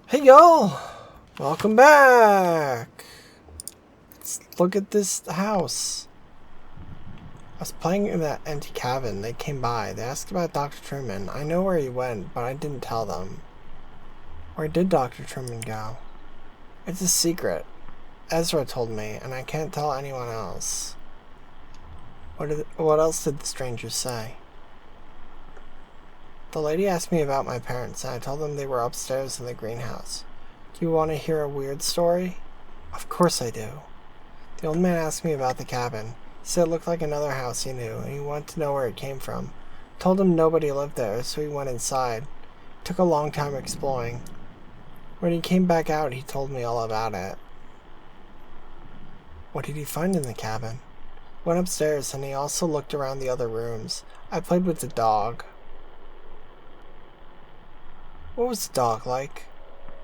Hey y'all! Welcome back! Let's look at this house. I was playing in that empty cabin. They came by. They asked about Dr. Truman. I know where he went, but I didn't tell them. Where did Dr. Truman go? It's a secret. Ezra told me, and I can't tell anyone else. What else did the strangers say? The lady asked me about my parents, and I told them they were upstairs in the greenhouse. Do you want to hear a weird story? Of course I do. The old man asked me about the cabin. He said it looked like another house he knew, and he wanted to know where it came from. I told him nobody lived there, so he went inside. It took a long time exploring. When he came back out, he told me all about it. What did he find in the cabin? Went upstairs, and he also looked around the other rooms. I played with the dog. What was the dog like?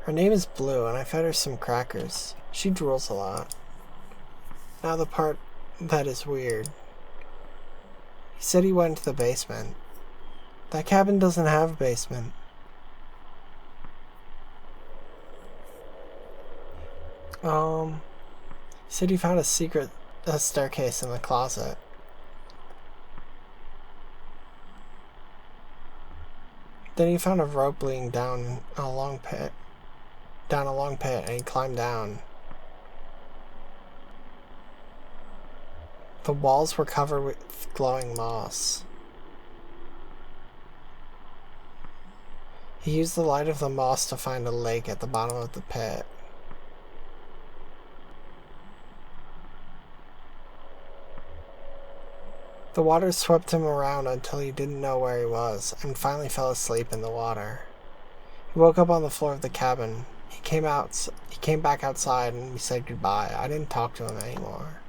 Her name is Blue, and I fed her some crackers. She drools a lot. Now the part that is weird. He said he went to the basement. That cabin doesn't have a basement. He said he found a secret staircase in the closet. Then he found a rope leading down a long pit, and he climbed down. The walls were covered with glowing moss. He used the light of the moss to find a lake at the bottom of the pit. The water swept him around until he didn't know where he was, and finally fell asleep in the water. He woke up on the floor of the cabin. He came back outside, and we said goodbye. I didn't talk to him anymore.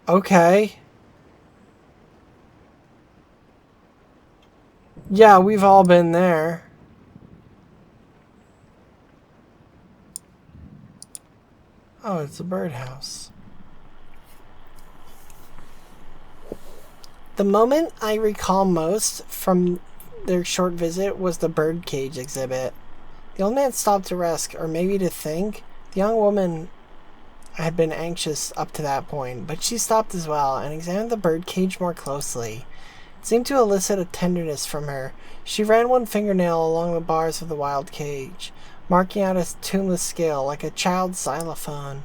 Okay. Yeah, we've all been there. Oh, it's a birdhouse. The moment I recall most from their short visit was the birdcage exhibit. The old man stopped to rest, or maybe to think. The young woman had been anxious up to that point, but she stopped as well and examined the birdcage more closely. It seemed to elicit a tenderness from her. She ran one fingernail along the bars of the wild cage, marking out a tuneless scale like a child's xylophone.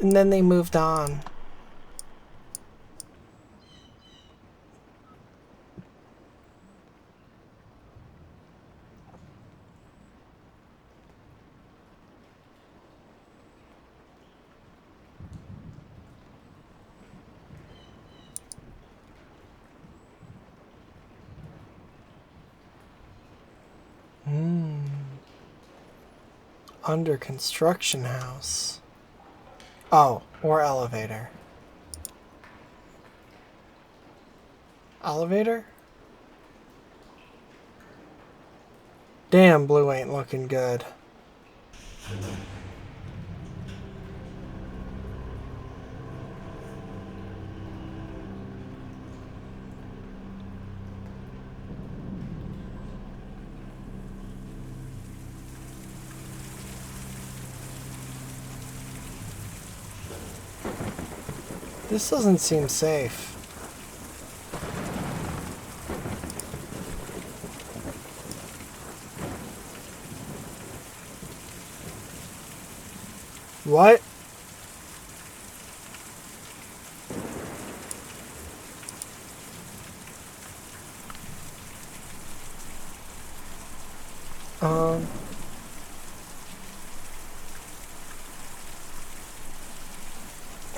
And then they moved on. Under construction house. Oh, or elevator. Elevator? Damn, Blue ain't looking good. This doesn't seem safe. What?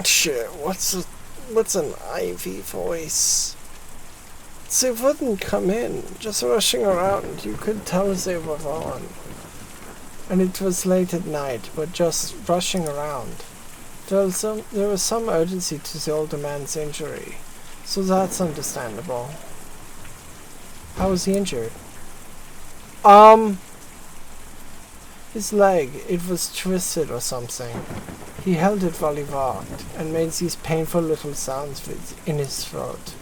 Shit, what's an Ivy voice? They wouldn't come in, just rushing around. You could tell they were on. And it was late at night, but just rushing around. There was some urgency to the older man's injury, so that's understandable. How was he injured? His leg, it was twisted or something. He held it while he walked, and made these painful little sounds in his throat.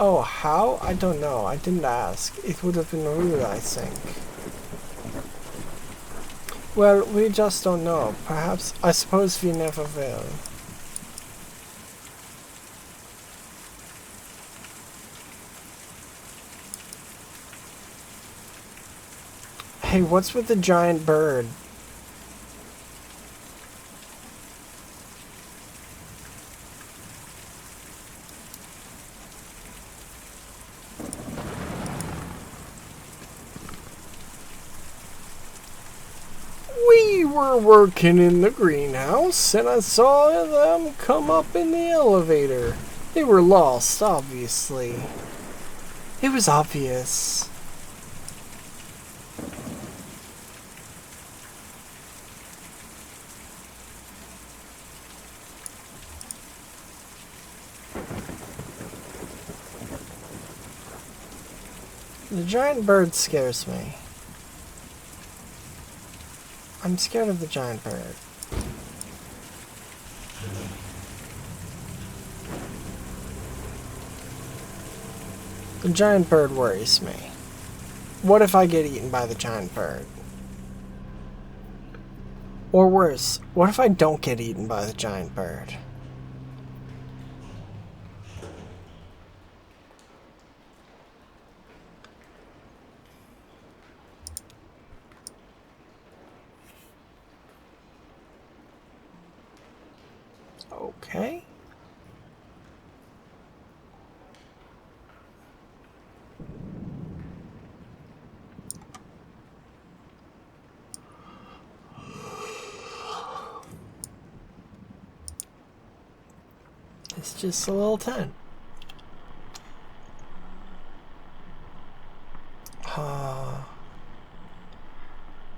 Oh, how? I don't know. I didn't ask. It would have been rude, I think. Well, we just don't know. Perhaps, I suppose we never will. Hey, what's with the giant bird? We were working in the greenhouse, and I saw them come up in the elevator. They were lost, obviously. It was obvious. The giant bird scares me. I'm scared of the giant bird. The giant bird worries me. What if I get eaten by the giant bird? Or worse, what if I don't get eaten by the giant bird? Okay. It's just a little tent.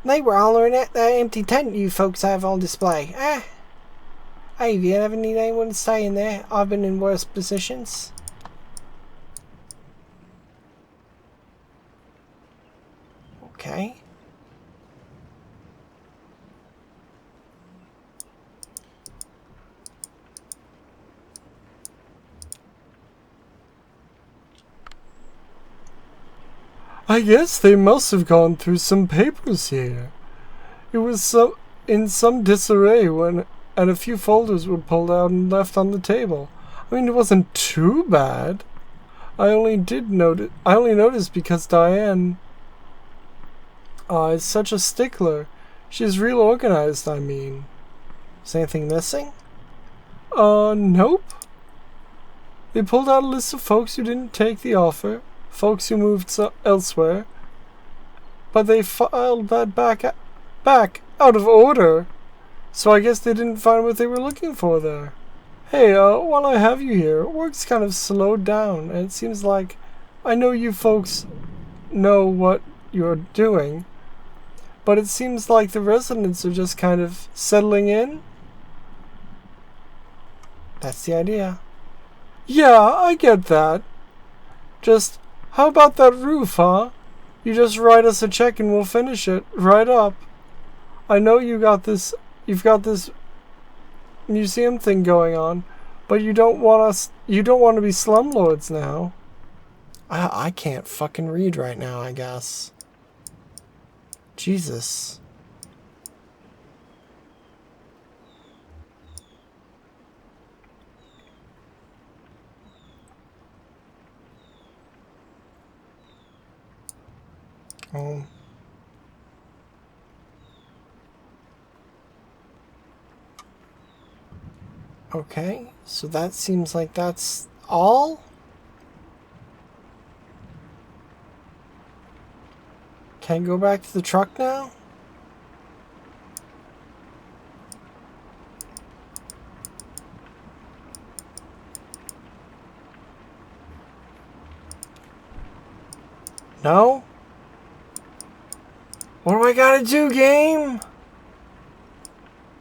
They were hollering at that empty tent you folks have on display. Hey, if you ever need anyone to stay in there, I've been in worse positions. Okay. I guess they must have gone through some papers here. It was in some disarray and a few folders were pulled out and left on the table. I mean, it wasn't too bad. I only noticed because Diane is such a stickler. She's real organized, I mean. Is anything missing? Nope. They pulled out a list of folks who didn't take the offer, folks who moved elsewhere, but they filed that back out of order. So I guess they didn't find what they were looking for there. Hey, while I have you here, work's kind of slowed down, and it seems like I know you folks know what you're doing, but it seems like the residents are just kind of settling in. That's the idea. Yeah, I get that. Just, how about that roof, huh? You just write us a check and we'll finish it right up. I know you've got this museum thing going on, but you don't want to be slumlords now. I can't fucking read right now, I guess. Jesus. Oh. Okay, so that seems like that's all? Can I go back to the truck now? No? What do I gotta do, game?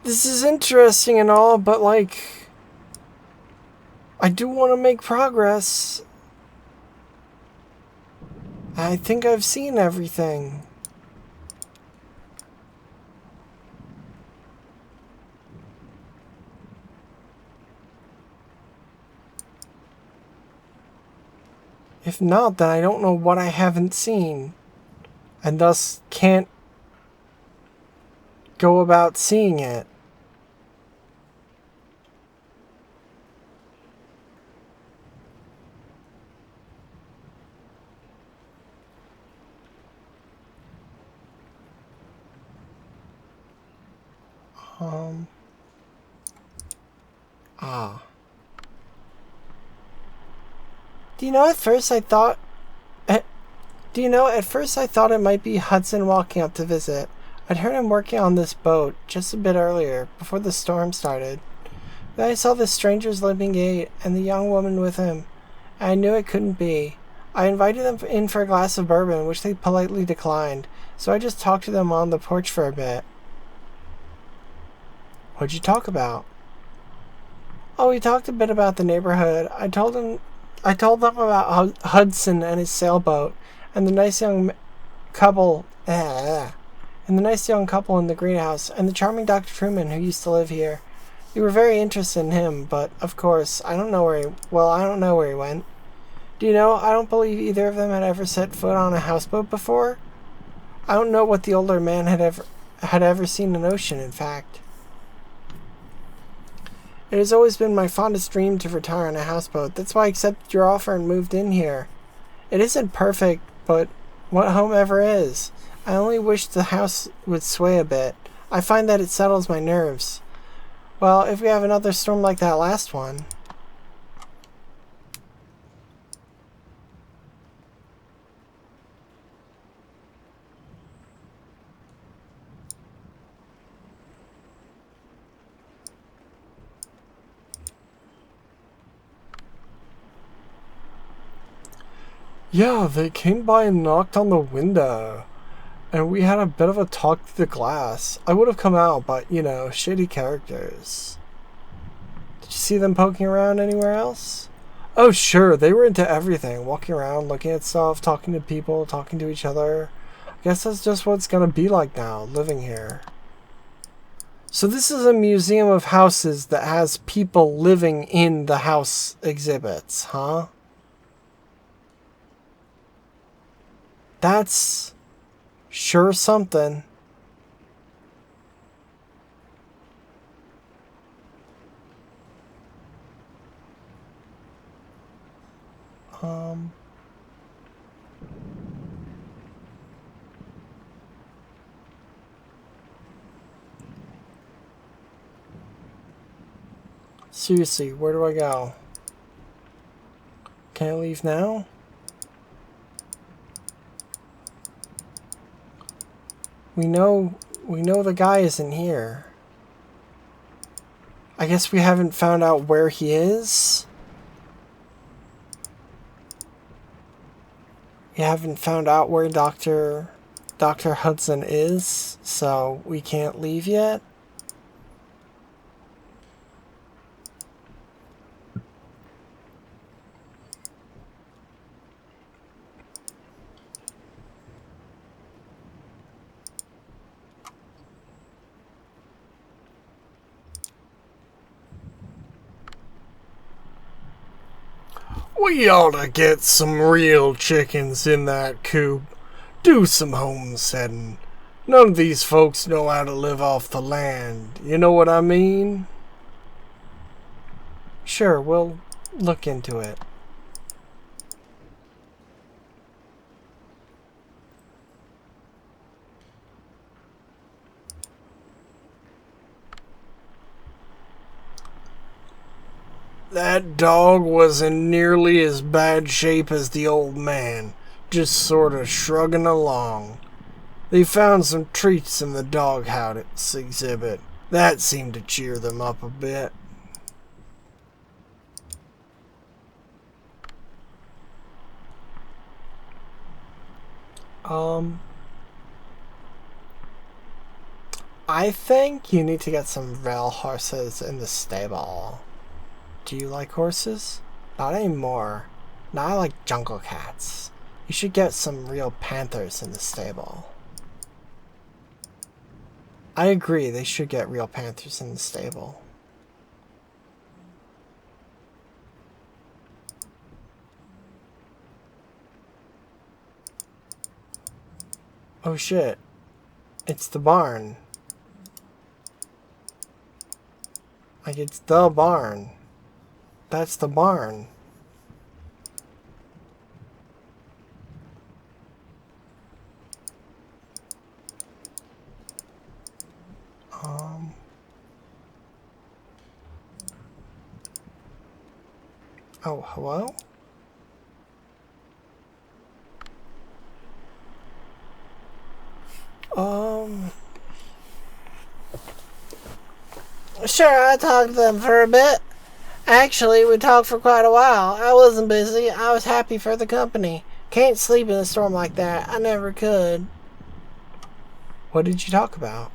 This is interesting and all, but like, I do want to make progress. I think I've seen everything. If not, then I don't know what I haven't seen, and thus can't go about seeing it. Do you know, at first I thought it might be Hudson walking up to visit. I'd heard him working on this boat just a bit earlier, before the storm started. Then I saw the stranger's limping gait and the young woman with him, and I knew it couldn't be. I invited them in for a glass of bourbon, which they politely declined, so I just talked to them on the porch for a bit. What'd you talk about? Oh, we talked a bit about the neighborhood. I told them about Hudson and his sailboat, and the nice young couple, in the greenhouse, and the charming Dr. Truman who used to live here. You were very interested in him, but of course, I don't know where he went. Do you know, I don't believe either of them had ever set foot on a houseboat before. I don't know what the older man had ever seen an ocean, in fact. It has always been my fondest dream to retire on a houseboat. That's why I accepted your offer and moved in here. It isn't perfect, but what home ever is? I only wish the house would sway a bit. I find that it settles my nerves. Well, if we have another storm like that last one... Yeah, they came by and knocked on the window, and we had a bit of a talk through the glass. I would have come out, but, you know, shady characters. Did you see them poking around anywhere else? Oh, sure, they were into everything. Walking around, looking at stuff, talking to people, talking to each other. I guess that's just what it's gonna be like now, living here. So this is a museum of houses that has people living in the house exhibits, huh? That's sure something. Seriously, where do I go? Can I leave now? We know the guy isn't here. I guess we haven't found out where he is. We haven't found out where Dr. Hudson is, so we can't leave yet. We ought to get some real chickens in that coop. Do some homesteading. None of these folks know how to live off the land. You know what I mean? Sure, we'll look into it. That dog was in nearly as bad shape as the old man, just sort of shrugging along. They found some treats in the doghouse exhibit. That seemed to cheer them up a bit. I think you need to get some real horses in the stable. Do you like horses? Not anymore. Now I like jungle cats. You should get some real panthers in the stable. I agree, they should get real panthers in the stable. Oh shit. It's the barn. Like, it's the barn. That's the barn. Oh, hello? Sure, I talked to them for a bit. Actually, we talked for quite a while. I wasn't busy. I was happy for the company. Can't sleep in a storm like that. I never could. What did you talk about?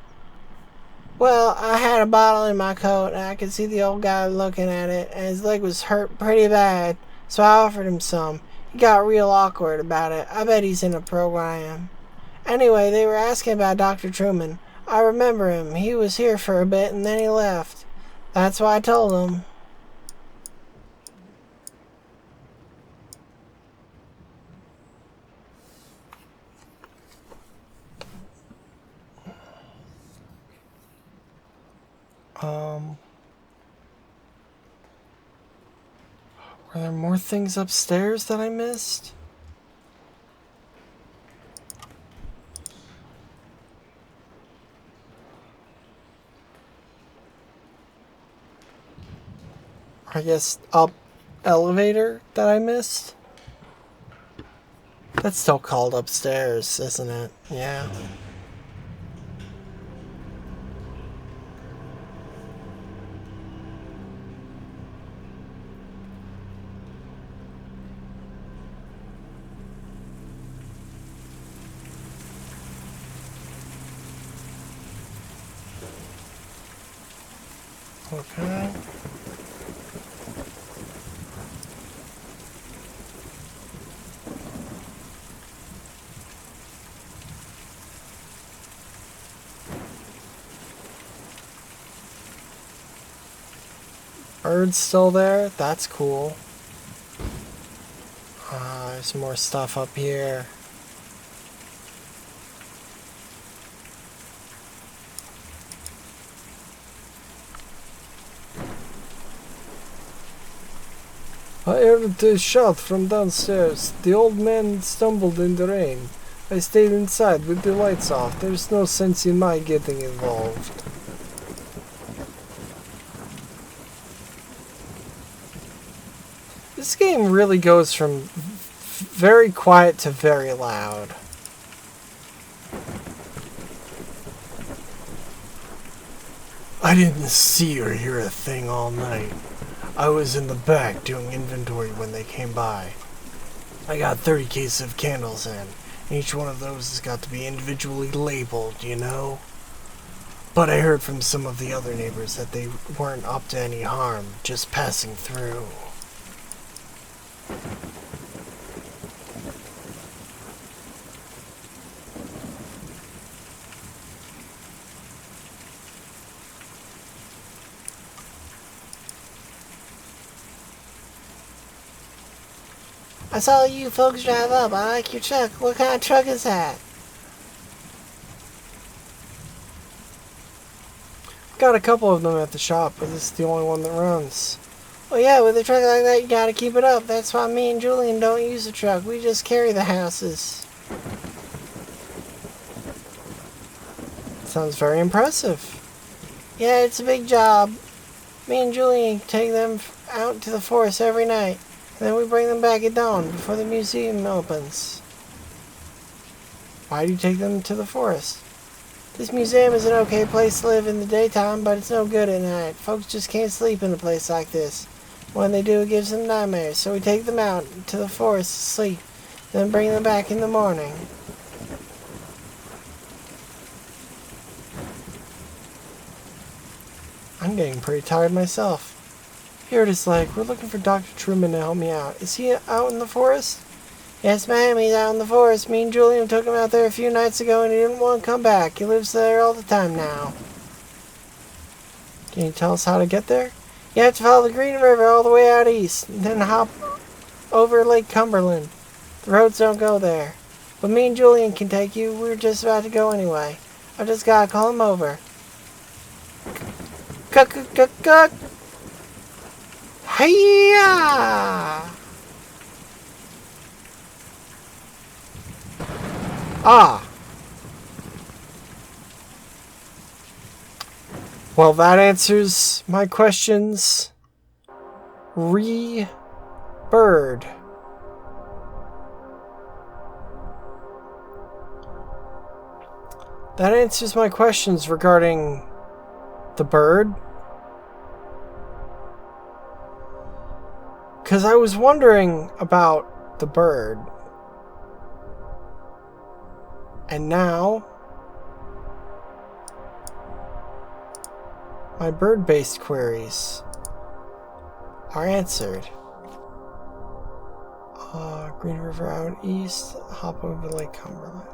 Well, I had a bottle in my coat, and I could see the old guy looking at it, and his leg was hurt pretty bad, so I offered him some. He got real awkward about it. I bet he's in a program. Anyway, they were asking about Dr. Truman. I remember him. He was here for a bit, and then he left. That's why I told him. Were there more things upstairs that I missed? I guess up elevator that I missed? That's still called upstairs, isn't it? Yeah. Okay. Bird's still there? That's cool. There's more stuff up here. I heard a shot from downstairs. The old man stumbled in the rain. I stayed inside with the lights off. There's no sense in my getting involved. This game really goes from very quiet to very loud. I didn't see or hear a thing all night. I was in the back doing inventory when they came by. I got 30 cases of candles in. Each one of those has got to be individually labeled, you know? But I heard from some of the other neighbors that they weren't up to any harm, just passing through. I saw you folks drive up. I like your truck. What kind of truck is that? Got a couple of them at the shop, but this is the only one that runs. Well, yeah, with a truck like that, you gotta keep it up. That's why me and Julian don't use the truck. We just carry the houses. Sounds very impressive. Yeah, it's a big job. Me and Julian take them out to the forest every night. And then we bring them back at dawn before the museum opens. Why do you take them to the forest? This museum is an okay place to live in the daytime, but it's no good at night. Folks just can't sleep in a place like this. When they do, it gives them nightmares, so we take them out to the forest to sleep, then bring them back in the morning. I'm getting pretty tired myself. Here it is like, we're looking for Dr. Truman to help me out. Is he out in the forest? Yes, ma'am, he's out in the forest. Me and Julian took him out there a few nights ago and he didn't want to come back. He lives there all the time now. Can you tell us how to get there? You have to follow the Green River all the way out east, and then hop over Lake Cumberland. The roads don't go there. But me and Julian can take you. We're just about to go anyway. I just gotta call him over. Cook. Hiya! Ah. Well, that answers my questions. Bird. That answers my questions regarding the bird. Because I was wondering about the bird. And now, my bird-based queries are answered. Green River out east, hop over Lake Cumberland.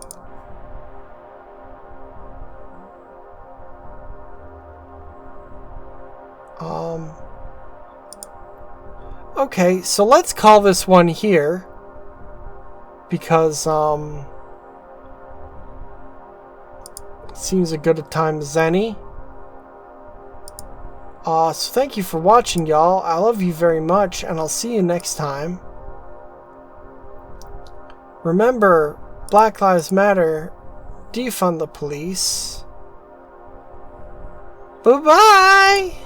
Okay, so let's call this one here. Because, seems a good a time as any. So thank you for watching, y'all. I love you very much, and I'll see you next time. Remember, Black Lives Matter. Defund the police. Bye-bye!